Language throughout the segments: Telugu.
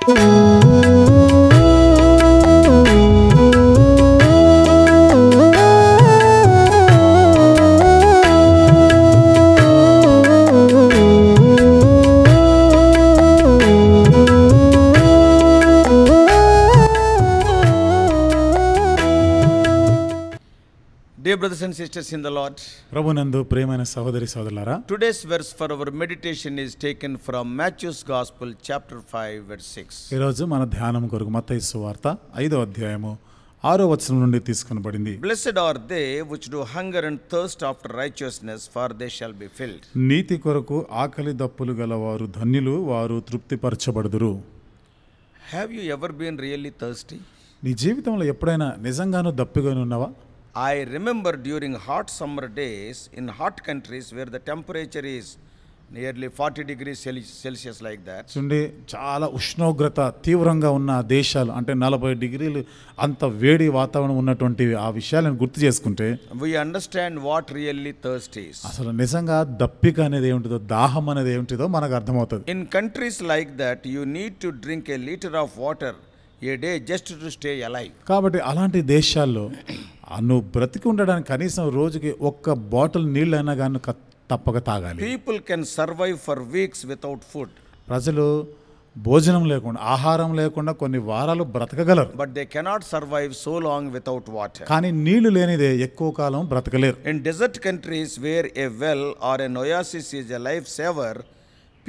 Dear brothers and sisters in the Lord, ప్రభునందు ప్రియమైన సహోదరి సోదరులారా, today's verse for our meditation is taken from Matthew's Gospel, chapter 5, verse 6. ఈ రోజు మన ధ్యానం కొరకు మత్తయి సువార్త 5వ అధ్యాయము 6వ వచనం నుండి తీసుకొనబడింది. Blessed are they which do hunger and thirst after righteousness, for they shall be filled. నీతి కొరకు ఆకలి దప్పులు గలవారు ధన్యులు, వారు తృప్తిపరచబడుదురు. Have you ever been really thirsty? నీ జీవితంలో ఎప్పుడైనా నిజంగానూ దప్పిగానే ఉన్నావా? I remember during hot summer days in hot countries where the temperature is nearly 40 degrees Celsius like that. చూడండి, చాలా ఉష్ణోగ్రత తీవ్రంగా ఉన్న దేశాలు, అంటే 40 డిగ్రీలు అంత వేడి వాతావరణం ఉన్నటువంటి ఆ విషయాలను గుర్తు చేసుకుంటే we understand what really thirst is. అసలు నిజంగా దప్పిక అనేది ఏమిటిదో, దాహం అనేది ఏమిటిదో మనకు అర్థమవుతుంది. In countries like that, you need to drink a liter of water a day just to stay alive. కాబట్టి అలాంటి దేశాల్లో నువ్వు బ్రతికి ఉండడానికి కనీసం రోజుకి 1 బాటిల్ నీళ్ళైనా కానీ తప్పక తాగాలి. People can survive for weeks without food. ప్రజలు భోజనం లేకుండా, ఆహారం లేకుండా కొన్ని వారాలు బ్రతకగలరు. But they cannot survive so long without water. కానీ నీళ్లు లేనిదే ఎక్కువ కాలం బ్రతకలేరు. In desert countries where a well or an oasis is a lifesaver,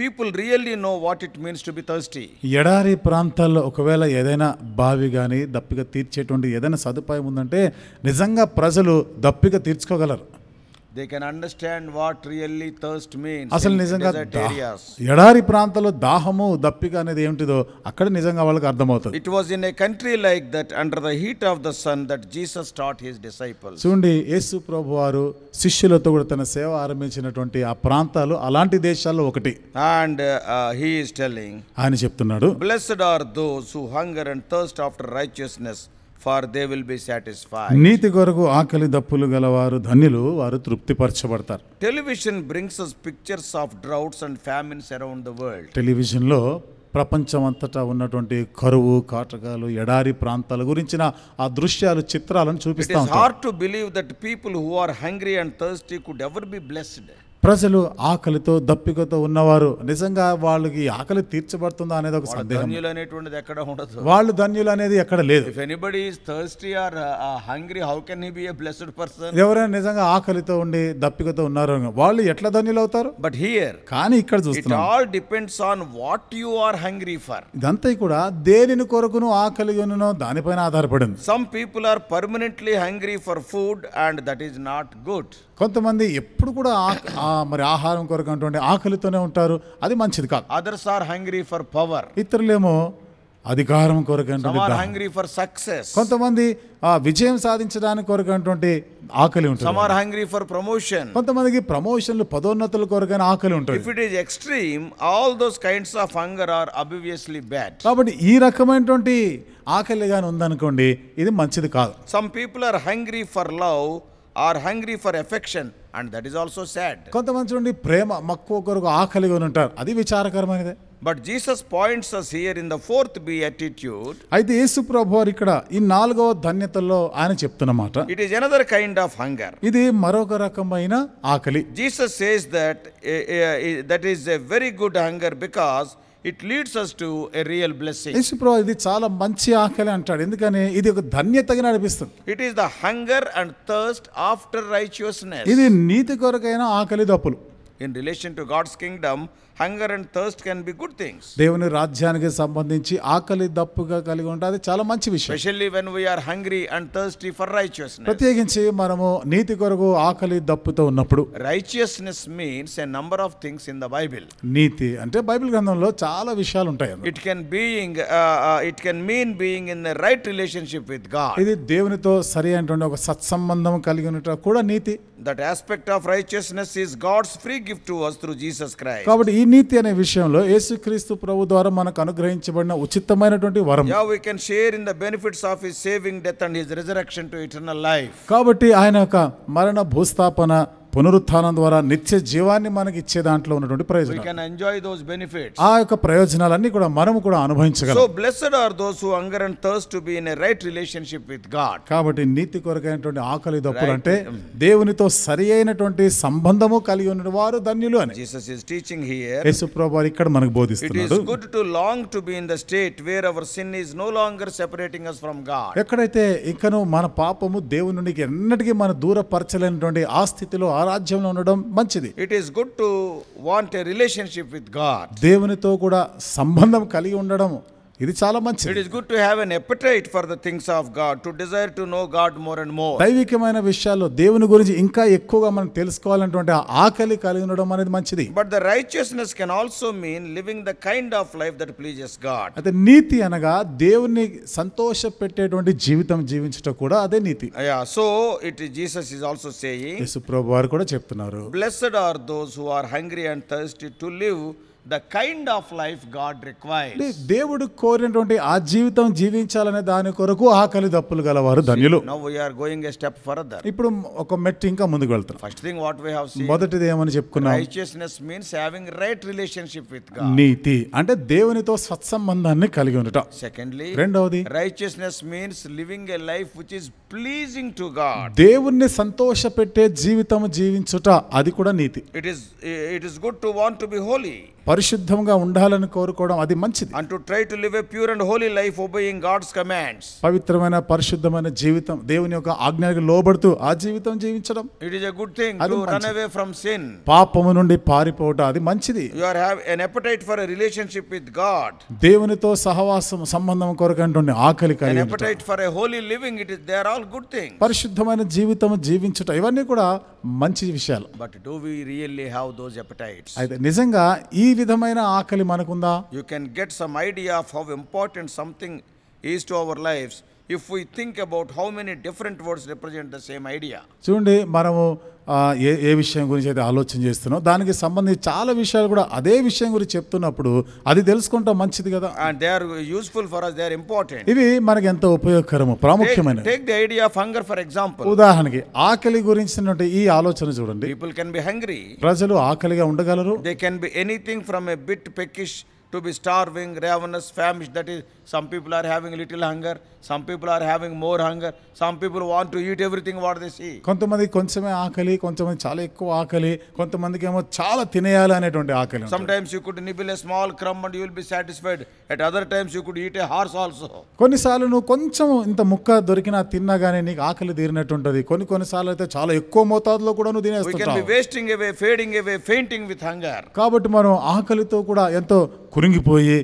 people really know what it means to be thirsty. ఎడారి ప్రాంతాల్లో ఒకవేళ ఏదైనా బావి కానీ దప్పిక తీర్చేటువంటి ఏదైనా సదుపాయం ఉందంటే నిజంగా ప్రజలు దప్పిక తీర్చుకోగలరు. They can understand what really thirst means. అసలు in నిజంగా desert areas. ఎడారి ప్రాంతాల్లో దాహము దప్పిక అనేది ఏమిటిదో అక్కడ నిజంగా వాళ్ళకి అర్థమవుతుంది. It was in a country like that, under the heat of the sun, that Jesus taught his disciples. చూడండి, యేసు ప్రభు వారు శిష్యులతో కూడా తన సేవ ఆరంభించినటువంటి ఆ ప్రాంతాలు అలాంటి దేశాల్లో ఒకటి. And he is telling, ఆయన చెప్తున్నాడు, blessed are those who hunger and thirst after righteousness, for they will be satisfied. నీతి కొరకు ఆకలి దప్పులు గలవారు ధన్యులు, వారు తృప్తిపరచబడతారు. Television brings us pictures of droughts and famines around the world. టెలివిజన్లో ప్రపంచం అంతటా ఉన్నటువంటి కరువు, కాటకాలు, ఎడారి ప్రాంతాల గురించిన ఆ దృశ్యాలు, చిత్రాలను It చూపిస్తా is ఉంటారు. hard to believe that people who are hungry and thirsty could ever be blessed. ప్రజలు ఆకలితో దప్పికతో ఉన్నవారు నిజంగా వాళ్ళకి ఆకలి తీర్చబడుతుందా అనేది ఒక సందేహం. ధన్యులు అనేటువంటిది ఎక్కడ ఉండదు. వాళ్ళు ధన్యులు అనేది ఎక్కడ లేదు. If anybody is thirsty or hungry, how can he be a blessed person? ఎవరైనా నిజంగా ఆకలితో ఉండి దప్పికతో ఉన్నారు, వాళ్ళు ఎట్లా ధన్యులు అవుతారు? But here, కానీ ఇక్కడ it చూస్తున్నాం, all depends on what you are hungry for. ఇదంతా కూడా దేనిని కొరకును ఆకలిగా ఉన్ననో దానిపైన ఆధారపడింది. Some people are permanently hungry for food, and that is not good. కొంతమంది ఎప్పుడు కూడా మరి ఆహారం కొరకు అటువంటి ఆకలితోనే ఉంటారు, అది మంచిది కాదు. Others are hungry for power. ఇతరులేమో అధికారం కొరకు Some are hungry for success. కొంతమంది విజయం సాధించడానికి కొరకు అటువంటి ఆకలి ఉంటుంది. Some are hungry for promotion. కొంతమందికి ప్రమోషన్లు, పదోన్నతుల కొరకైన ఆకలి ఉంటుంది. If it is extreme, all those kinds of hunger are obviously bad. కాబట్టి ఈ రకమైనటువంటి ఆకలి గాని ఉందనుకోండి, ఇది మంచిది కాదు. Some people are hungry for love, are hungry for affection, and that is also sad. కొంతమంది చూడండి ప్రేమ, మక్కువ కొరకు ఆకలిగా ఉంటారు, అది విచారకరమైనదే. But Jesus points us here in the 4th beatitude. అయితే యేసు ప్రభువారు ఇక్కడ ఈ 4వ ధన్యతల్లో ఆయన చెప్తున్నమాట, It is another kind of hunger. ఇది మరొక రకమైన ఆకలి. Jesus says that that is a very good hunger because it leads us to a real blessing. యేసు ప్రభు ఇది చాలా మంచి ఆకలి అంటాడు, ఎందుకని ఇది ఒక ధన్యతగా నడిపిస్తుంది. It is the hunger and thirst after righteousness. ఇది నీతి కొరకైన ఆకలి దప్పులు. In relation to God's kingdom, hunger and thirst can be good things. దేవుని రాజ్యానికి సంబంధించి ఆకలి దప్పుగా కలిగి ఉంటే అది చాలా మంచి విషయం. Especially when we are hungry and thirsty for righteousness. ప్రత్యేకించి మనము నీతి కొరకు ఆకలి దప్పుతో ఉన్నప్పుడు. Righteousness means a number of things in the Bible. నీతి అంటే బైబిల్ గ్రంథంలో చాలా విషయాలు ఉంటాయి. It can mean being in the right relationship with God. ఇది దేవునితో సరి అయినటువంటి ఒక సత్సంబంధం కలిగి ఉండటం కూడా నీతి. That aspect of righteousness is God's free gift to us through Jesus Christ. కాబట్టి ఈ నీతి అనే విషయంలో యేసుక్రీస్తు ప్రభు ద్వారా మనకు అనుగ్రహించబడిన ఉచితమైనటువంటి వరం. Yeah, we can share in the benefits of his saving death and his resurrection to eternal life. కాబట్టి ఆయన యొక్క మరణ, భూస్థాపన పునరుత్థానం ద్వారా నిత్య జీవాన్ని మనకి ఇచ్చే దాంట్లో ఉన్నటువంటి We ప్రయోజనం. can enjoy those benefits. ఆ యొక్క ప్రయోజనాలన్నీ కూడా మనము కూడా అనుభవించగలం. So blessed are those who hunger and thirst to be in a right relationship with God. కాబట్టి నీతి కొరకైనటువంటి ఆకలి దప్పులు అంటే దేవునితో సరి అయినటువంటి సంబంధము కలిగి ఉన్న వారు ధన్యులు అని Jesus is teaching here. యేసు ప్రభువు ఇక్కడ మనకు It is బోధిస్తున్నాడు. good to long to be in the state where our sin is no longer separating us from God. ఎక్కడైతే ఇంకను మన పాపము దేవుని నుండి ఎన్నటికీ మన దూరపరచలేనటువంటి ఆ స్థితిలో ఆ రాజ్యంలో ఉండడం మంచిది. It is good to want a relationship with God. దేవునితో కూడా సంబంధం కలిగి ఉండడం ఇది చాలా It మంచిది. is good to have an appetite for the things of God, to desire to know God more and more. దైవికమైన విషయాల్లో దేవుని గురించి ఇంకా ఎక్కువగా మనం తెలుసుకోవాలన్నటువంటి ఆ ఆకలి కలిగి ఉండడం అనేది మంచిది. But the righteousness can also mean living the kind of life that pleases God. అయితే నీతి అనగా దేవుని సంతోష పెట్టేటువంటి జీవితం జీవించటం కూడా అదే నీతి. Yeah, so Jesus is also saying, యేసు ప్రభు వారు కూడా చెప్తున్నారు, blessed are those who are hungry and thirsty to live the kind of life God requires. దేవుడు కోరినటువంటి ఆ జీవితం జీవించాలనే దాని కొరకు ఆకలి దప్పులు గలవారు ధన్యులు. Now we are going a step further. ఇప్పుడు ఒక మెట్టు ఇంకా ముందుకు వెళ్తున్నాం. First thing what we have seen, మొదటిది ఏమని చెప్పుకున్నాం? righteousness means having right relationship with God. నీతి అంటే దేవునితో సత్సంబంధాన్ని కలిగి ఉండటం. Secondly, రెండవది righteousness means living a life which is pleasing to God. దేవుణ్ణి సంతోష పెట్టే జీవితం జీవించుట అది కూడా నీతి. It is good to want to be holy పరిశుద్ధంగా ఉండాలని కోరుకోవడం అది మంచిది. and to try to live a pure and holy life obeying God's commands. పవిత్రమైన పరిశుద్ధమైన జీవితం దేవుని యొక్క ఆజ్ఞలకు లోబడుతూ ఆ జీవితం జీవించడం It is a good thing అది to run మంచిది. away from sin. పాపము నుండి పారిపోవటం అది మంచిది. You are have an appetite for a relationship with God, దేవునితో సహవాసం సంబంధం కొరకైనటువంటి ఆకలి an కలిగి ఉండటం, appetite for a holy living. They are all good things. పరిశుద్ధమైన జీవితం జీవించుట ఇవన్నీ కూడా మంచి విషయాలు. But do we really have those appetites? అయితే నిజంగా ఈ విధమైన ఆకలి మనకుందా? You can get some idea of how important something is to our lives if we think about how many different words represent the same idea. చూడండి, మనము ఏ విషయం గురించి అయితే ఆలోచన చేస్తున్నాం దానికి సంబంధించి చాలా విషయాలు కూడా అదే విషయం గురించి చెప్తున్నప్పుడు అది తెలుసుకుంటాం మంచిది కదా. And they are useful for us, they are important. ఇవి మనకి ఎంతో ఉపయోగకరము ప్రాముఖ్యమైన. Take the idea of hunger for example. ఉదాహరణకి ఆకలి గురించినటువంటి ఈ ఆలోచన చూడండి. People can be hungry. ప్రజలు ఆకలిగా ఉండగలరు. They can be anything from a bit peckish to be starving, ravenous, famished. That is, some people are having little hunger, some people are having more hunger, some people want to eat everything what they see. కొంతమంది కొంచెమే ఆకలి, కొంతమంది చాలా ఎక్కువ ఆకలి, కొంతమందికి ఏమో చాలా తినేయాలి అనేటువంటి ఆకలి. Sometimes you could nibble a small crumb and you will be satisfied. At other times you could eat a horse also. కొన్నిసార్లు నువ్వు కొంచెం ఇంత ముక్క దొరికినా తిన్నా గానీ నీకు ఆకలి తీరినట్టు ఉంటుంది. కొన్నిసార్లు అయితే చాలా ఎక్కువ మోతాదులో కూడా నువ్వు We can be తినేస్తుంటావు. wasting away, fading away, fainting with hunger. కాబట్టి మనం ఆకలితో కూడా ఎంతో కురింగిపోయి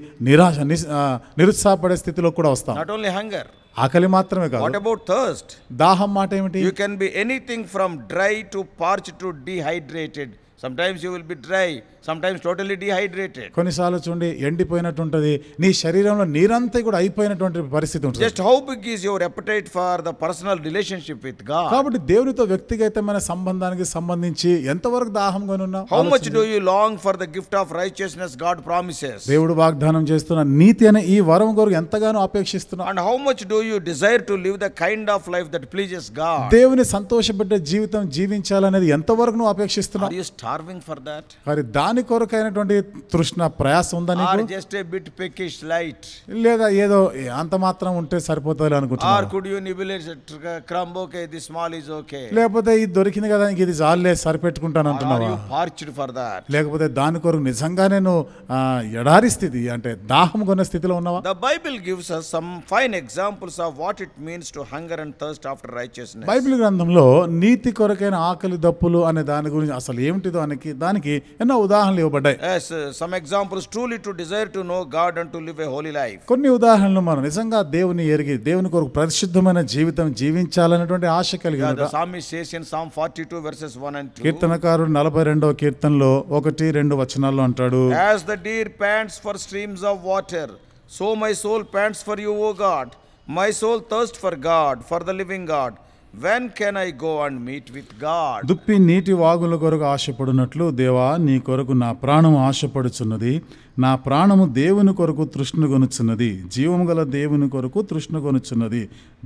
నిరుత్సాహపడే స్థితిలో కూడా వస్తాం. Not only hunger. ఆకలి మాత్రమే What కాదు, about thirst? దాహం మాట ఏమిటి? You can be anything from dry to parched to dehydrated. Sometimes you will be dry, sometimes totally dehydrated. కొన్నిసార్లు చూడండి ఎండిపోయినట్టు ఉంటుంది, నీ శరీరంలో నీరంతా కూడా అయిపోయినటువంటి పరిస్థితి ఉంటుంది. Just how big is your appetite for the personal relationship with God? కాబట్టి దేవునితో వ్యక్తిగతమైన సంబంధానికి సంబంధించి ఎంతవరకు దాహంగా ఉన్నావు? How much do you long for the gift of righteousness God promises? దేవుడు వాగ్దానం చేస్తున్న నీతి అనే ఈ వరం కొరకు ఎంతగానో అపేక్షిస్తున్నావు? And how much do you desire to live the kind of life that pleases God? దేవుని సంతోషపెట్టే జీవితం జీవించాలనేది ఎంతవరకు నువ్వు అపేక్షిస్తున్నావు? Are you starving for that? మరి దాని కొరకైనటువంటి తృష్ణ ప్రయాస ఉందా Or నీకు? just a bit peckish light? లేదా ఏదో అంత మాత్రం ఉంటే సరిపోతుంది Or అనుకుంటున్నావు? could you nibble a crumb? Okay, this small is okay. లేకపోతే ఇది దొరికింది కదా ఇంక ఇది జాలే సరిపెట్టుకుంటాను Or are అంటున్నావా? you parched for that? లేకపోతే దాని కొరకు నిజంగా నేను ఎడారి స్థితి అంటే దాహం కొన్న స్థితిలో ఉన్నావా? The Bible gives us some fine examples of what it means to hunger and thirst after righteousness. Bible గ్రంథంలో నీతి కొరకైన ఆకలి దప్పులు అనే దాని గురించి అసలు ఏమిటిదో దానికి ఎన్నో ఉదాహరణలు ఇవ్వబడ్డాయి. Yes, some examples truly to desire to know God and to live a holy life. కొన్ని ఉదాహరణలు మనం నిజంగా దేవుని ఎరిగి దేవుని కొరకు పరిశుద్ధమైన జీవితం జీవించాలనేటువంటి ఆశ కలిగి The ఉండటం. psalmist says in Psalm 42 verses 1 and 2. కీర్తనకారుడు 42వ కీర్తనలో 1-2 వచనాల్లో అంటాడు, As the deer pants for streams of water, so my soul pants for you, O God. My soul thirsts for God, for the living God. When can I go and meet with God? దుప్పి నీటి వాగుల కొరకు ఆశపడినట్లు దేవా నీ కొరకు నా ప్రాణం ఆశపడుచున్నది. నా ప్రాణము దేవుని కొరకు తృష్ణగొనుచున్నది, జీవము గల దేవుని కొరకు తృష్ణగొనుచున్నది.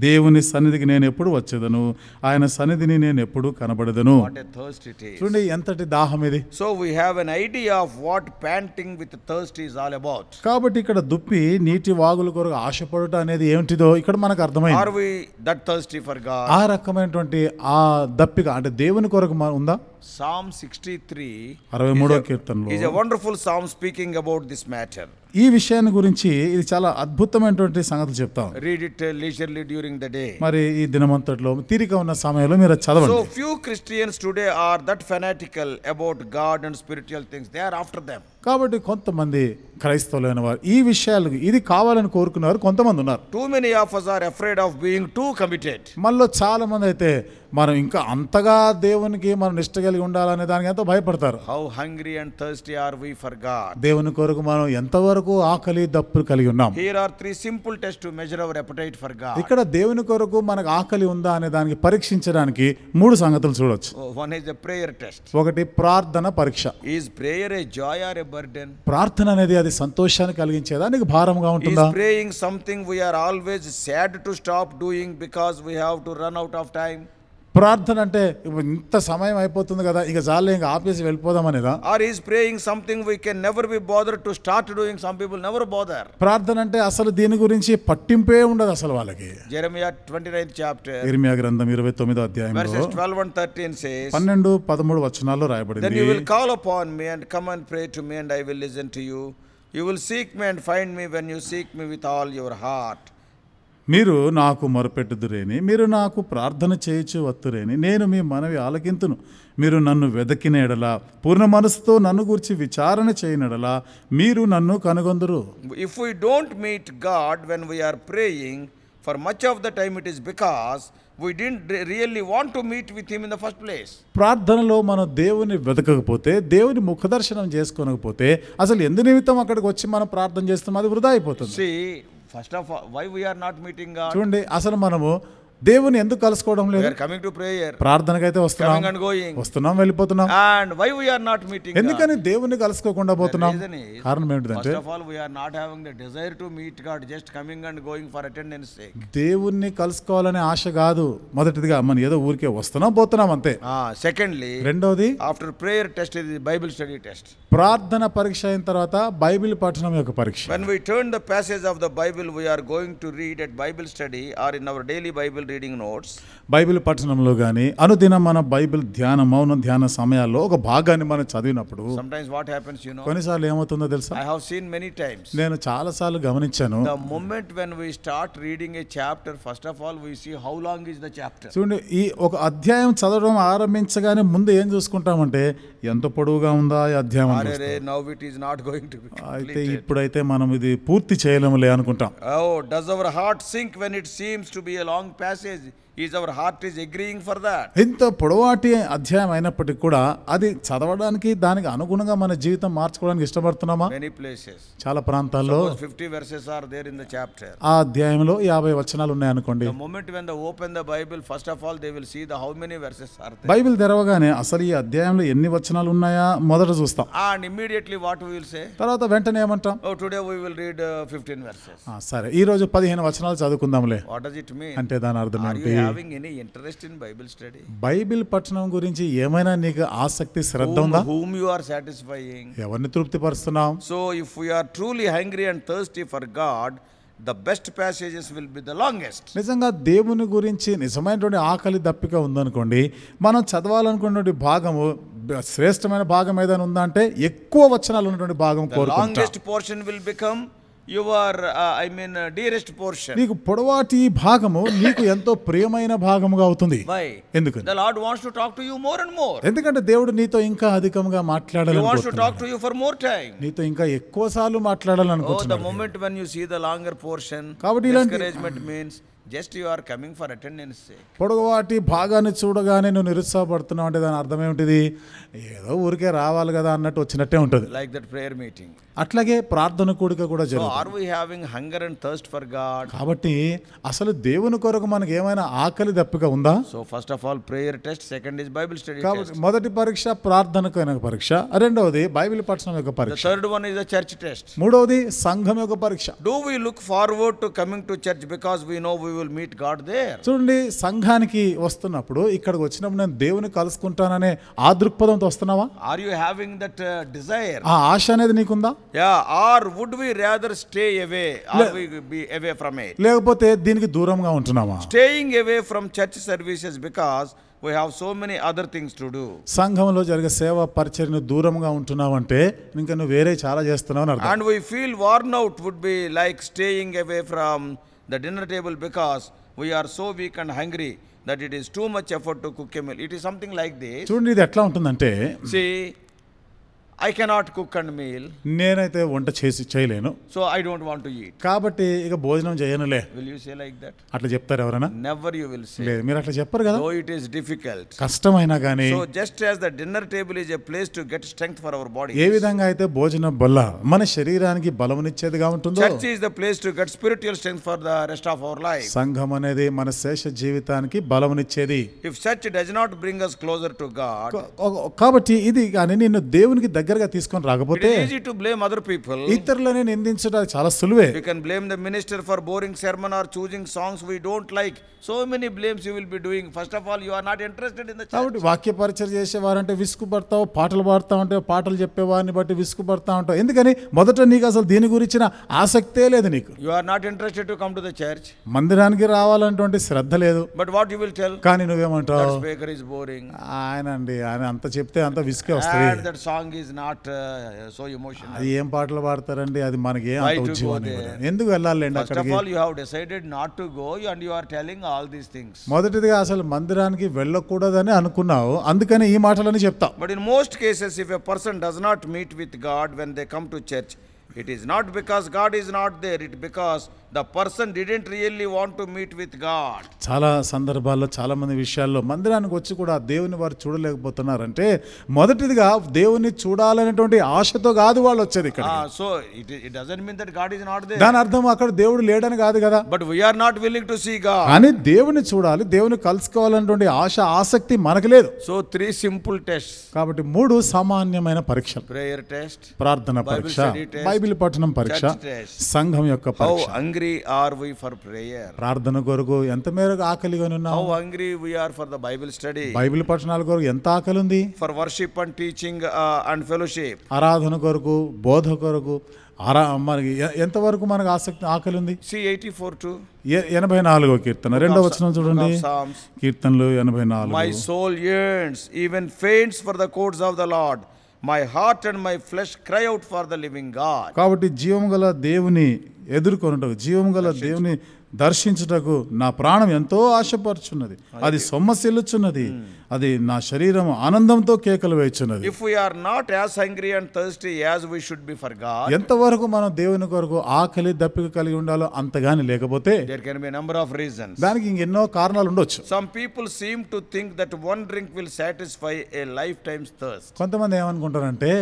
దేవుని సన్నిధికి నేను ఎప్పుడు వచ్చేదను, ఆయన సన్నిధిని నేను ఎప్పుడు కనబడదను. What a thirst it is. చూడండి ఎంతటి దాహం ఇది. So we have an idea of what panting with thirst is all about. కాబట్టి ఇక్కడ దుప్పి నీటి వాగుల కొరకు ఆశపడుట అనేది ఏమిటిదో ఇక్కడ మనకు అర్థమైంది. Are we that thirsty for God? ఆ రకమైనటువంటి ఆ దప్పిక అంటే దేవుని కొరకు ఉందా? Psalm 63 63వ కీర్తనలో is a wonderful psalm speaking about this matter. ఈ విషయాన్ని గురించి ఇది చాలా అద్భుతమైనటువంటి సంగతులు చెప్తాం. Read it leisurely during the day. మరి ఈ దినమంతట్లో తీరిక ఉన్న సమయంలో మీరు చదవండి. So few Christians today are that fanatical about God and spiritual things. They are after them. కాబట్టి కొంతమంది క్రైస్తవులైన వారు ఈ విషయాలు ఇది కావాలని కోరుకున్నారు కొంతమంది ఉన్నారు. Too many of us are afraid of being too committed. మనలో చాలా మంది అయితే మనం ఇంకా అంతగా దేవునికి మనం నిష్ట కలిగి ఉండాలనే దానికి ఎంతో భయపడతారు. How hungry and thirsty are we for God? దేవుని కొరకు మనం ఎంతవరకు ఆకలి దప్పులు కలిగి ఉన్నాం. Here are three simple tests to measure our appetite for God. ఇక్కడ దేవుని కొరకు మనకు ఆకలి ఉందా అనే దానికి పరీక్షించడానికి 3 సంగతులు చూడొచ్చు. One is a prayer test. ఒకటి ప్రార్థన పరీక్ష. Is prayer a joy or a burden? ప్రార్థన అనేది అది సంతోషాన్ని కలిగించేదా నీకు భారంగా ఉంటుందా? Is praying something we are always sad to stop doing because we have to run out of time? ప్రార్థన అంటే ఇంత సమయం అయిపోతుంది కదా ఇక చాలే ఇంకా ఆపేసి వెళ్ళిపోదాం అనేదా? Or is praying something we can never be bothered to start doing? Some people never bother. ప్రార్థన అంటే అసలు దీని గురించి పట్టింపే ఉండదు అసలు వాళ్ళకి. Jeremiah 29th chapter ఇర్మియా గ్రంథం 29వ అధ్యాయంలో verses 12 and 13 says, 12, 13 వచనాల్లో Then రాయబడింది. you will call upon me and come and pray to me and I will listen to you. You will seek me and find me when you seek me with all your heart. మీరు నాకు మొరపెట్టుదురేని, మీరు నాకు ప్రార్థన చేయుచు వత్తురేని, నేను మీ మనవి ఆలకింతును. మీరు నన్ను వెదకిన ఎడల, పూర్ణ మనసుతో నన్ను గురించి విచారణ చేయనెడల మీరు నన్ను కనుగొందురు. If we don't meet God when we are praying, for much of the time it is because we didn't really want to meet with him in the first place. ప్రార్థనలో మనం దేవుని వెతకకపోతే, దేవుని ముఖదర్శనం చేసుకోనకపోతే అసలు ఎందు నిమిత్తం అక్కడికి వచ్చి మనం ప్రార్థన చేస్తాం అది వృధా అయిపోతుంది. See, first of all, why we are not meeting God? చూడండి అసలు మనము దేవుని ఎందుకు కలుసుకోవడం We లేదు? are coming to prayer, ప్రార్థనకైతే వస్తున్నాం, coming and going. వస్తున్నాం వెళ్ళిపోతున్నాం. And why we are not meeting God? ఎందుకని దేవుని కలుసుకోకుండా పోతున్నాం? The reason is, కారణం ఏంటిదంటే first of all, we are not having the desire to meet God, just coming and going for attendance sake. దేవుణ్ణి కలుసుకోవాలనే ఆశ కాదు మొదటిదిగా, మనం ఏదో ఊరికే వస్తున్నాం పోతున్నాం అంతే. Secondly, రెండోది after prayer test is the Bible study test. ప్రార్థన పరీక్ష అయిన తర్వాత బైబిల్ పఠనం యొక్క పరీక్ష. When we turn the passage of the Bible we are going to read at Bible study or in our daily Bible reading notes, Bible పఠనంలో కానీ అనుదినం మన బైబిల్ ధ్యాన మౌన ధ్యాన సమయాల్లో ఒక భాగాన్ని మనం చదివినప్పుడు sometimes what happens, కొన్నిసార్లు ఏమవుతుందో తెలుసా? I have seen many times. నేను చాలా సార్లు గమనించాను. The moment when we start reading a chapter, first of all we see how long is the chapter. చూడండి ఈ ఒక అధ్యాయం చదవడం ఆరంభించగానే ముందు ఏం చూసుకుంటామంటే ఎంత పొడవుగా ఉందా ఈ అధ్యాయం. Now it is not going to be అయితే completed. ఇప్పుడైతే మనం ఇది పూర్తి చేయలేములే అనుకుంటాం. Oh, does our heart sink when it seems to be a long passage? Is our heart is agreeing for that? ఇంత పొడవాటి అధ్యాయం అయినప్పటికీ కూడా అది చదవడానికి దానికి అనుగుణంగా మన జీవితం మార్చుకోవడానికి ఇష్టపడుతున్నామా? Many places. చాలా ప్రాంతాల్లో 50 verses are there in the chapter. ఆ అధ్యాయంలో 50 వచనాలు ఉన్నాయి అనుకోండి. The moment when they open the Bible, first of all they will see the how many verses are there. Bible తెరవగానే అసలు ఈ అధ్యాయంలో ఎన్ని వచనాలు ఉన్నాయా మొదట చూస్తాం. And immediately what we will say? తర్వాత వెంటనే ఏమంటాం? Oh, today we will read 15 verses. సరే ఈ రోజు 15 వచనాలు చదువుకుందాంలే. What does it mean? అంటే దాని అర్థం Are ఏంటి? you having any interest in Bible study? Bible పఠనం గురించి ఏమైనా నీకు ఆసక్తి శ్రద్ధ ఉందా? Whom you are satisfying? ఎవరిని తృప్తిపరుస్తున్నాం? So if we are truly hungry and thirsty for God, the best passages will be the longest. నిజంగా దేవుని గురించి నిజమైనటువంటి ఆకలి దప్పిక ఉందనుకోండి, మనం చదవాలనుకున్నటువంటి భాగము శ్రేష్టమైన భాగం ఏదైనా ఉందా అంటే ఎక్కువ వచనాలు ఉన్నటువంటి భాగం The కోరుకుంటాం. longest portion will become your dearest portion. నీకు పొడవాటి ఈ భాగము నీకు ఎంతో ప్రియమైన భాగముగా అవుతుంది. Why? ఎందుకు? The Lord wants to talk to you more and more. ఎందుకంటే దేవుడు నీతో ఇంకా అధికంగా He wants to మాట్లాడాలనుకుంటున్నాడు. talk to you for more time. నీతో ఇంకా ఎక్కువ సార్లు Oh, the మాట్లాడాలనుకుంటున్నాడు. moment when you see the longer portion, కాబట్టి ఇలాంటి discouragement means just you are coming for attendance sake. పొడవాటి భాగాన్ని చూడగానే నువ్వు నిరుత్సాహపడుతున్నావు అంటే దాని అర్థం ఏమిటిది? ఏదో ఊరికే రావాలి కదా అన్నట్టు వచ్చినట్టే ఉంటుంది. Like that prayer meeting. అట్లాగే ప్రార్థన కూడిక కూడా So జరుగుతుంది. are we having hunger and thirst for God? కాబట్టి అసలు దేవుని కొరకు మనకి ఏమైనా ఆకలి దప్పిక ఉందా? So first of all prayer test, second is Bible study కాబట్టి test. మొదటి పరీక్ష ప్రార్థనకైన పరీక్ష, రెండవది బైబిల్ పఠనం యొక్క The పరీక్ష, third one is the church test. మూడవది సంఘం యొక్క పరీక్ష. Do we look forward to coming to church because we know we will meet God there? చూడండి, సంఘానికి వస్తున్నప్పుడు ఇక్కడికి వచ్చినప్పుడు నేను దేవుని కలుసుకుంటాననే ఆ దృక్పథంతో వస్తున్నావా? Are you having that desire? ఆ ఆశ అనేది నీకుందా? Yeah, or would we rather stay away? Or we be away from it? లేకపోతే దీనికి దూరంగా ఉంటున్నావా? Staying away from church services because we have so many other things to do. సంఘంలో జరిగే సేవ పరిచర్యను దూరంగా ఉంటున్నావంటే ఇంకా నువ్వు వేరే చాలా చేస్తున్నావు అని అర్థం. And we feel worn out would be like staying away from the dinner table because we are so weak and hungry that it is too much effort to cook a meal. It is something like this. చూడండి, ఇది ఎట్లా ఉంటుందంటే, See, I cannot cook and meal, నేనైతే వంట చేయలేను so I don't want to eat. కాబట్టి ఇక భోజనం చేయనులే. Will you say like that? అట్లా చెప్తారు ఎవరైనా? Never you will say. లేదు, మీరు అట్లా చెప్పరు కదా. Though it is difficult. కష్టమైనా కానీ So just as the dinner table is a place to get strength for our body, ఏ విధంగా అయితే భోజనం బల్ల మన శరీరానికి బలమునిచ్చేదిగా ఉంటుందో, church is the place to get spiritual strength for the rest of our life. సంఘం అనేది మన శేష జీవితానికి బలమునిచ్చేది. If church does not bring us closer to God, కాబట్టి ఇది కానీ నిన్ను దేవునికి దగ్గరగా తీసుకొని it రాకపోతే is easy to blame other people. ఇతరులని నిందించడం చాలా సులువే. You can blame the minister for boring sermon or choosing songs we don't like. So many blames you will be doing. First of all, you are not interested in the church. కాబట్టి వాక్య పరిచయం చేసేవారంటే విసుగుపడతావు, పాటలు పాడుతూ ఉంటావు, పాటలు చెప్పేవారిని బట్టి విసుగుపడతా ఉంటావు. ఎందుకని? మొదట నీకు అసలు దీని గురించిన ఆసక్తే లేదు. నీకు You are not interested to come to the church. మందిరానికి రావాలన్నటువంటి శ్రద్ధ లేదు. But what you will tell? కానీ నువ్వేమంటావు? That speaker is boring. ఆయన అంత చెప్తే అంత విసుకే వస్తుంది. And that song is not so emotional. అది ఏం పాటలు పాడతారండి, అది మనకి ఏం Why అంత to ఉద్యోగం go there? ఎందుకు వెళ్ళాలండి First of అక్కడికి? all, you have decided not to go and you are telling all these things. మొదటిదిగా అసలు మందిరానికి వెళ్ళకూడదని అనుకున్నావు, అందుకని ఈ మాటలని చెప్తావు. But in most cases, if a person does not meet with God when they come to church, it is not because God is not there, it because the person didn't really want to meet with God. చాలా సందర్భాల్లో చాలా మంది విషయాల్లో మందిరానికి వచ్చి కూడా దేవుని వారు చూడలేకపోతున్నారంటే మొదటిదిగా దేవుని చూడాలనేటువంటి ఆశతో కాదు వాళ్ళు వచ్చేది ఇక్కడ. So it doesn't mean that God is not there. దాని అర్థం అక్కడ దేవుడు లేడని కాదు కదా. But we are not willing to see God. కానీ దేవుని చూడాలి, దేవుని కలుసుకోవాలనేటువంటి ఆశ ఆసక్తి మనకు లేదు. So 3 simple tests. కాబట్టి 3 సామాన్యమైన పరీక్షలు: Prayer test, ప్రార్థన Bible పరీక్ష, study test, బైబిల్ పఠనం పరీక్ష, church test. సంఘం యొక్క How పరీక్ష. hungry are we for prayer? ప్రార్థన కొరకు ఎంత మేరకు ఆకలిగా How ఉన్నావు? hungry we are for the Bible study? Bible పఠనాల కొరకు ఎంత ఆకలి ఉంది? For worship and teaching and fellowship? ఆరాధన కొరకు, బోధ కొరకు మనకి ఎంతవరకు మనకు ఆకలి ఉంది? See 84:2. 84వ కీర్తన 2వ వచనం చూడండి. Psalms. కీర్తనలు 84. My soul yearns, even faints for the courts of the Lord. My heart and my flesh cry out for the living God. కాబట్టి జీవము గల దేవుని ఎదుర్కొనుటకు, జీవము గల దేవుని దర్శించుటకు నా ప్రాణం ఎంతో ఆశపరుచున్నది, అది సొమ్మసిల్లుచున్నది, అది నా శరీరం ఆనందంతో కేకలు వేయుచున్నది. If we are not as hungry and thirsty as we should be for God, ఎంతవరకు మనం దేవుని కొరకు ఆకలి దప్పిక కలిగి ఉండాలో అంతగాని లేకపోతే there can be a number of reasons. దానికి ఇంకెన్నో కారణాలు ఉండొచ్చు. Some people seem to think that one drink will satisfy a lifetime's thirst. కొంతమంది ఏమనుకుంటారంటే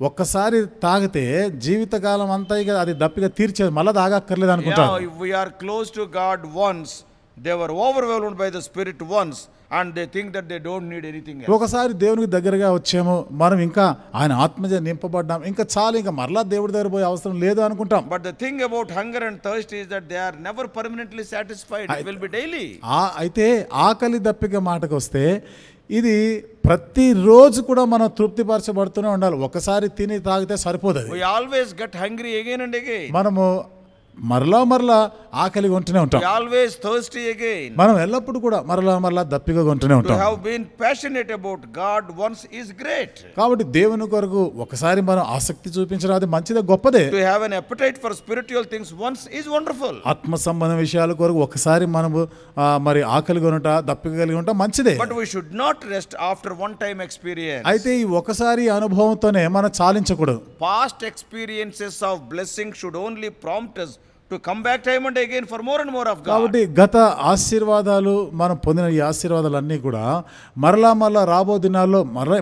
ఒక్కసారి తాగితే జీవితకాలం అంతా ఇక అది దప్పిక తీర్చేది, మళ్ళీ తాగక్కర్లేదు అనుకుంటారు. If we are close to God once, they were overwhelmed by the Spirit once, and they think that they don't need anything else. ఒకసారి దేవునికి దగ్గరగా వచ్చాము, మనం ఇంకా ఆయన ఆత్మజ నింపబడ్డాం, ఇంకా చాలు, ఇంకా మరలా దేవుడి దగ్గర పోయే అవసరం లేదు అనుకుంటాం. But the thing about hunger and thirst is that they are never permanently satisfied. It will be daily. అయితే ఆకలి దప్పిక మాటకు వస్తే ఇది ప్రతిరోజు కూడా మనం తృప్తిపరచబడుతూనే ఉండాలి. ఒకసారి తిని తాగితే సరిపోదు. We always get hungry again and again. మనము మరలా ఆకలి కొంటూనే ఉంటాం. We always thirsty again. మనం ఎల్లప్పుడు కూడా మరలా దప్పిగా కొంటూనే To ఉంటాం. have been passionate about God once is great. కాబట్టి దేవుని కొరకు ఒకసారి మనం ఆసక్తి చూపించడం అది మంచిదే, గొప్పదే. To have an appetite for spiritual things once is wonderful. ఆత్మ సంబంధ విషయాల కొరకు ఒకసారి మనము మరి ఆకలి కొనుట, దప్పిక కలిగి ఉంటాం, మంచిదే. But we should not rest after one time experience. అయితే ఈ ఒకసారి అనుభవంతోనే మనం చాలించకూడదు. Past experiences of blessing should only prompt us to come back time and again for more and more of God. కాబట్టి గత ఆశీర్వాదాలు మనం పొందిన ఈ ఆశీర్వాదాలన్నీ కూడా మరలా రాబో దినాల్లో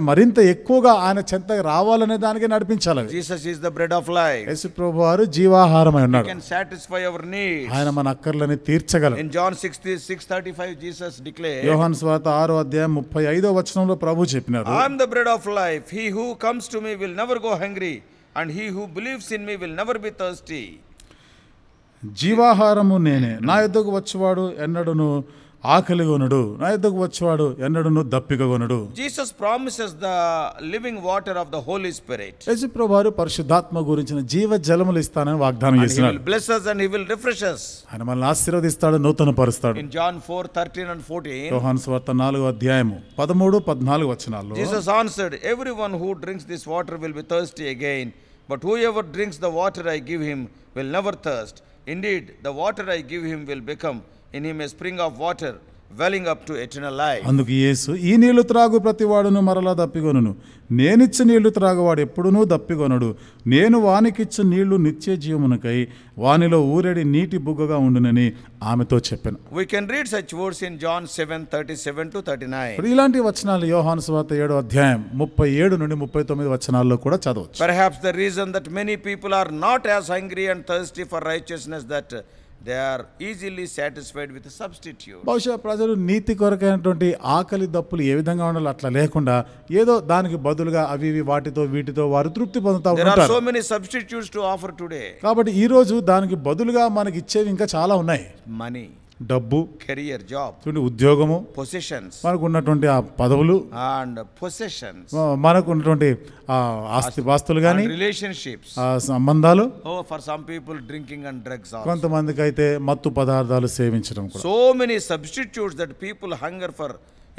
మరింత ఎక్కువగా ఆయన చెంతగా రావాలనే దానికి నడిపించాలి. Jesus is the bread of life. యేసు ప్రభువు వారు జీవాహారమై He ఉన్నాడు. can satisfy our needs. ఆయన మన అక్కర్లని తీర్చగలడు. In John 6:35 Jesus declared, యోహాను సువార్త 6వ అధ్యాయం 35వ వచనంలో ప్రభువు చెప్పినారు, I am the bread of life. He who comes to me will never go hungry, and he who believes in me will never be thirsty. జీవాహారము నేనే, నా యొద్దకు వచ్చేవాడు ఎన్నడూను ఆకలిగొనడు, నా యొద్దకు వచ్చేవాడు ఎన్నడూను దప్పికగొనడు. Jesus promises the living water of the Holy Spirit. యేసు ప్రభువారు పరిశుద్ధాత్మ గురించిన జీవ జలములు ఇస్తానని వాగ్దానం And he చేసినాడు. will bless us and he will refresh us. ఆయన మనల్ని ఆశీర్వదిస్తాడు, నూతన పరుస్తాడు. In John 4:13 and 14, యోహాను సువార్త 4వ అధ్యాయము 13, 14 వచనాల్లో Jesus answered, everyone who drinks this water will be thirsty again, but whoever drinks the water I give him will never thirst. Indeed, the water I give him will become in him a spring of water welling up to eternal life. అందుకు యేసు, ఈ నీళ్లు త్రాగు ప్రతివాడును మరలా దప్పిగొనును, నేనిచ్చు నీళ్లు త్రాగువాడు ఎప్పుడునూ దప్పిగొనడు, నేను వానికిచ్చు నీళ్లు నిత్య జీవమునకై వానిలో ఊరెడి నీటి బుగ్గగా ఉండునని ఆమెతో చెప్పాను. We can read such words in John 7:37 to 39. ఇలాంటి వచనాలు యోహాను సువార్త 7వ అధ్యాయం 37 నుండి 39 వచనాల్లో కూడా చదవచ్చు. Perhaps the reason that many people are not as hungry and thirsty for righteousness that they are easily satisfied with a substitute. బహుశా ప్రజలు నీతి కొరకైనటువంటి ఆకలి దప్పులు ఏ విధంగా ఉండాలో అట్లా లేకుండా ఏదో దానికి బదులుగా అవి వాటితో వీటితో వారు తృప్తి పొందుతూ There are ఉంటారు. so many substitutes to offer today. కాబట్టి ఈ రోజు దానికి బదులుగా మనకి ఇచ్చేవి ఇంకా చాలా ఉన్నాయి. Money, డబ్బు, career, job, చూడండి ఉద్యోగము, possessions, మనకు ఉన్నటువంటి ఆ పదవులు, and possessions, మనకు ఉన్నటువంటి ఆస్తిపాస్తులు కానీ, and relationships. సంబంధాలు, Oh, for some people drinking and drugs also. కొంతమందికి అయితే మత్తు పదార్థాలు సేవించడం కూడా. So many substitutes that people hunger for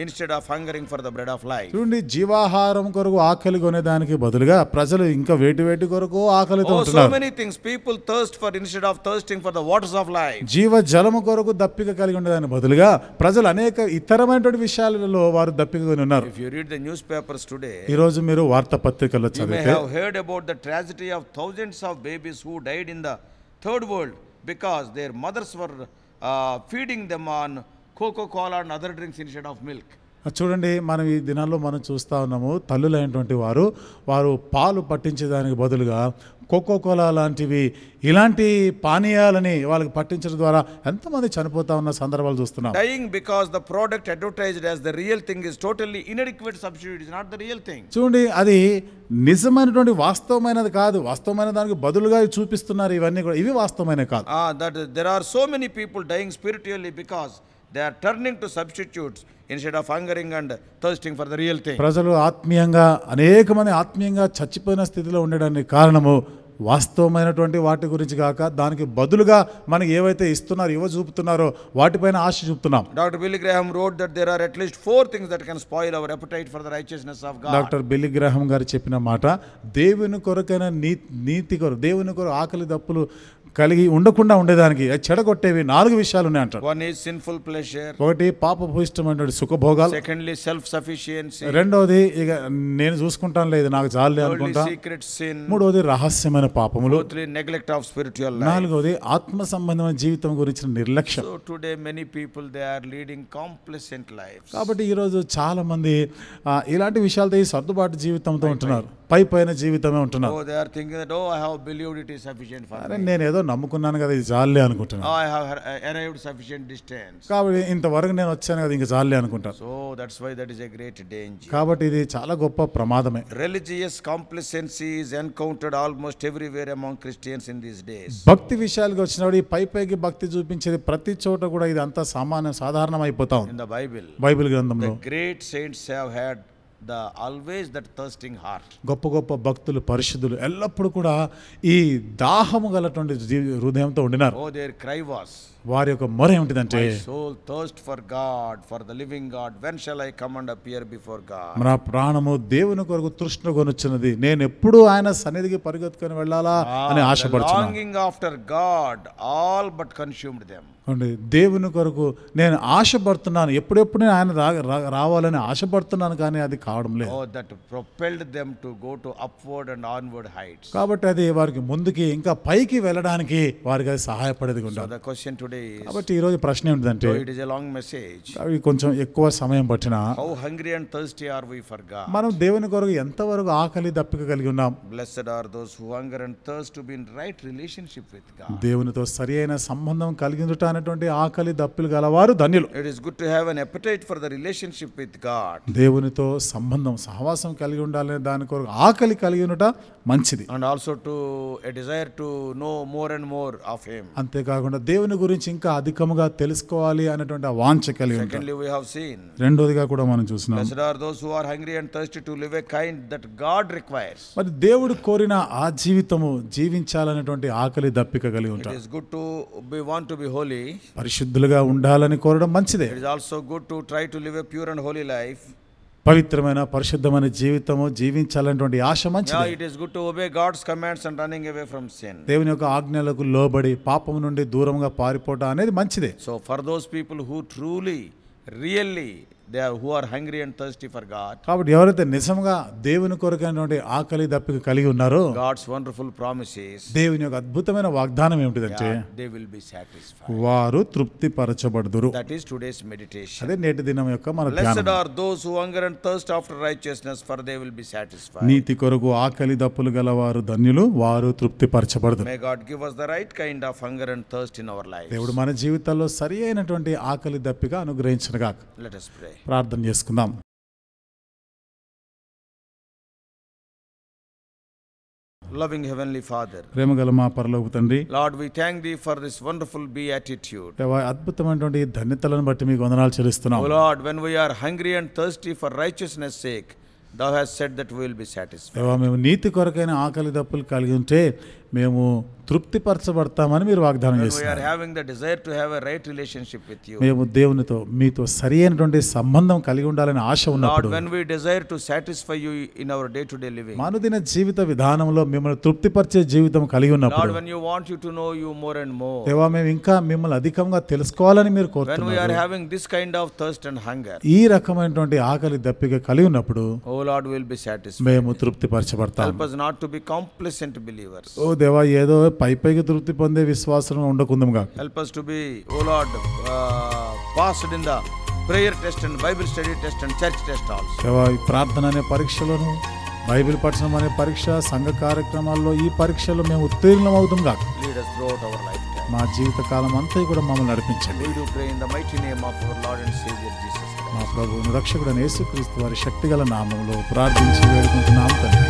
instead of hungering for the bread of life. చూడండి, జీవాహారం కొరకు ఆకలి కొనేదానికి బదులుగా ప్రజలు ఇంకా వేటి కొరకు ఆకలితో Oh, so ఉంటున్నారు. many things people thirst for instead of thirsting for the waters of life. జీవ జలము కొరకు దప్పిక కలిగి ఉండేదానికి బదులుగా ప్రజలు అనేక ఇతరమైనటువంటి విషయాలలో వారు దప్పిక కొని ఉన్నారు. If you read the newspapers today, ఈ రోజు మీరు వార్తాపత్రికల్లో you may చదివితే have heard about the tragedy of thousands of babies who died in the third world because their mothers were feeding them on Coca-Cola and other drinks instead of milk. చూడండి, మనం ఈ దినాల్లో మనం చూస్తూ ఉన్నాము, తల్లులైనటువంటి వారు పాలు పట్టించేదానికి బదులుగా కోకోకోలా లాంటివి ఇలాంటి పానీయాలని వాళ్ళకి పట్టించడం ద్వారా ఎంతమంది చనిపోతా ఉన్న సందర్భాలు చూస్తున్నాం. Dying because the product advertised as the real thing is totally inadequate substitute, is not the real thing. చూడండి, అది నిజమైనటువంటి వాస్తవమైనది కాదు, వాస్తవమైన దానికి బదులుగా చూపిస్తున్నారు. ఇవన్నీ కూడా ఇవి వాస్తవమైనవి కాదు. That there are so many people dying spiritually because they are turning to substitutes instead of hungering and thirsting for the real thing. ప్రజలు అనేక మంది ఆత్మీయంగా చచ్చిపోయిన స్థితిలో ఉండడానికి కారణము వాస్తవమైనటువంటి వాటి గురించి కాక దానికి బదులుగా మనకి ఏవైతే చూపుతున్నారో వాటిపైన ఆశ చూపుతున్నాం. Dr. Billy Graham wrote that there are at least 4 things that can spoil our appetite for the righteousness of God. Doctor Billy Graham గారు చెప్పిన మాట, దేవుని కొరకైన నీతి కొరకు, దేవుని కొరకు ఆకలి దప్పులు కలిగి ఉండకుండా ఉండేదానికి చెడగొట్టేవి 4 విషయాలు ఉన్నాయి అంటారు. One is sinful pleasure. ఒకటి పాపభూయిష్టమైనటువంటి సుఖభోగాలు. Secondly, self sufficiency. రెండవది ఇక నేను చూసుకుంటాను లేదు నాకు చాలే అనుకుంటా. Secret sin. మూడవది రహస్యమైన పాపములు. Fourthly, neglect of spiritual life. నాలుగవది ఆత్మ సంబంధమైన జీవితం గురించిన నిర్లక్ష్యం. So today many people they are leading complacent lives. కాబట్టి ఈ రోజు చాలా మంది ఇలాంటి విషయాలతో ఈ సర్దుబాటు జీవితంతో ఉంటున్నారు, పైన జీవితమే ఉంటున్నారు. Oh, they are thinking that I have believed it is sufficient for me. నేను ఏదో నమ్ముకున్నాను కదా, ఇది చాలే అనుకుంటున్నాను. I have arrived sufficient distance. కాబట్టి ఇంతవరకు నేను వచ్చాను కదా, ఇంక చాలే అనుకుంటాను. So that's why that is a great danger. కాబట్టి ఇది చాలా గొప్ప ప్రమాదమే. Religious complacency is encountered almost everywhere among Christians in these days. భక్తి విషయాలకు వచ్చినప్పుడు ఈ పైకి భక్తి చూపించేది ప్రతి చోట కూడా ఇది అంతా సాధారణం అయిపోతా ఉంది. In the Bible, బైబిల్ గ్రంథంలో the great saints have had always that thirsting heart. గొప్ప భక్తులు, పరిశుద్ధులు ఎల్లప్పుడూ కూడా ఈ దాహము గలటువంటి హృదయంతో ఉండినారు. Oh, their cry was, వారి యొక్క మొర ఏమిటిదంటే, my soul thirst for God, for the living God. When shall I come and appear before God? నా ప్రాణము దేవుని కొరకు తృష్ణగొనుచున్నది, నేను ఎప్పుడు ఆయన సన్నిధికి పరిగెత్తుకొని వెళ్ళాలా అని ఆశపడుచున్నాను. Longing after God all but consumed them. దేవుని కొరకు నేను ఆశపడుతున్నాను, ఎప్పుడెప్పుడు నేను ఆయన రావాలని ఆశపడుతున్నాను, కానీ అది కావడం లేదు. Oh, that propelled them to go to upward and onward heights. కాబట్టి అది వారికి ముందుకి ఇంకా పైకి వెళ్ళడానికి వారికి అది సహాయపడేది So ఉండాలి. the question today is, కాబట్టి ఈరోజు ప్రశ్న ఏంటంటే, though it is a long message, అవి కొంచెం ఎక్కువ సమయం పట్టినా how hungry and thirsty are we for God? మనం దేవుని కొరకు ఎంతవరకు ఆకలి దప్పిక కలిగి ఉన్నాం? Blessed are those who hunger and thirst to be in right relationship with God. దేవునితో సరి అయిన సంబంధం కలిగి ఉండట అనేటువంటి ఆకలి దప్పిలు గలవారు ధన్యులు. It is good to have an appetite for the relationship with God. దేవునితో సంబంధం సహవాసం కలిగి ఉండాలనే దాని కొరకు ఆకలి కలిగి ఉండట మంచిది. And also to a desire to know more and more of Him. అంతేకాకుండా దేవుని గురించి ఇంకా అధికముగా తెలుసుకోవాలి అనేటువంటి ఆ వాంఛ కలిగి ఉంటాం. Secondly, we have seen, రెండోదిగా కూడా మనం చూసినాం, blessed are those who are hungry and thirsty to live a kind that God requires. మరి దేవుడు కోరిన ఆ జీవితము జీవించాలనేటువంటి ఆకలి దప్పిక కలిగి It ఉంటాం. is good to want to be holy. పరిశుద్ధులుగా ఉండాలని కోరడం మంచిదే. It is also good to try to live a pure and holy life. పవిత్రమైన పరిశుద్ధమైన జీవితము జీవించాలనేటువంటి ఆశ Yeah, మంచిదే. it is good to obey God's commands and running away from sin. దేవుని యొక్క ఆజ్ఞలకు లోబడి పాపము నుండి దూరంగా పారిపోవడం అనేది మంచిదే. So for those people who truly, really, who are hungry and thirsty for God, కాబట్టి ఎవరైతే నిజంగా దేవుని కొరకైనటువంటి ఆకలి దప్పిక కలిగి ఉన్నారో, God's wonderful promise is, దేవుని యొక్క అద్భుతమైన వాగ్దానం ఏమిటిదంటే, they will be satisfied. వారు తృప్తి పరచబడుదురు. That is today's meditation. అదే నేటి దినం యొక్క మన Blessed ధ్యానం. are those who hunger and thirst after righteousness, for they will be satisfied. నీతి కొరకు ఆకలి దప్పులు గలవారు ధన్యులు, వారు తృప్తి పరచబడుదురు. May God give us the right kind of hunger and thirst in our lives. దేవుడు మన జీవితాల్లో సరి అయినటువంటి ఆకలి దప్పిక అనుగ్రహించునుగాక. Let us pray. ప్రార్థన చేసుకుందాం. Loving Heavenly Father, ప్రేమగల మా పరలోక తండ్రి, Lord, we thank Thee for this wonderful beatitude. దేవా, అద్భుతమైనటువంటి ధన్యతలను బట్టి మీకు వందనాలు చెల్లిస్తున్నాం. O Lord, when we are hungry and thirsty for righteousness' sake, Thou hast said that we will be satisfied. దేవా, మేము నీతి కొరకైన ఆకలి దప్పులు కలిగి ఉంటే మేము తృప్తిపరచబడతామని మీరు వాగ్దానం When we చేస్తున్నారు. are having the desire to have a right relationship with You, మేము దేవునితో మీతో సరి అయినటువంటి సంబంధం కలిగి ఉండాలని ఆశ Lord, ఉన్నప్పుడు, when we desire to satisfy You in our day-to-day living, మానుదిన జీవిత విధానంలో మిమ్మల్ని తృప్తిపరిచే జీవితం కలిగి Lord, ఉన్నప్పుడు, when You want You to know You more and more, దేవా, మేము ఇంకా మిమ్మల్ని అధికంగా తెలుసుకోవాలని మీరు when we are కోరుతున్నారు. having this kind of thirst and hunger, ఈ రకమైనటువంటి ఆకలి దప్పిక కలిగి ఉన్నప్పుడు O Lord, we will be satisfied. మేము తృప్తిపరచబడతాం. Help us not to be complacent believers. ఓ దేవా, ఏదో పైకి తృప్తి పొందే విశ్వాసం ఉండకుందాం. Help us to be, O Lord, passed in the prayer test and Bible study test and church test also. దేవా, ఈ ప్రార్థన అనే పరీక్షలోను, బైబిల్ పఠనం అనే పరీక్ష, సంఘ కార్యక్రమాల్లో ఈ పరీక్షలో మేము ఉత్తీర్ణం అవుతాం కాక Lead us throughout our lifetime. మా జీవిత కాలం అంతా కూడా మమ్మల్ని నడిపించండి. We do pray in the mighty name of our Lord and Savior Jesus Christ. మా ప్రభువును రక్షకుడైన యేసుక్రీస్తు వారి శక్తిగల నామములో ప్రార్థించి వేడుకుంటున్నాం తండ్రి.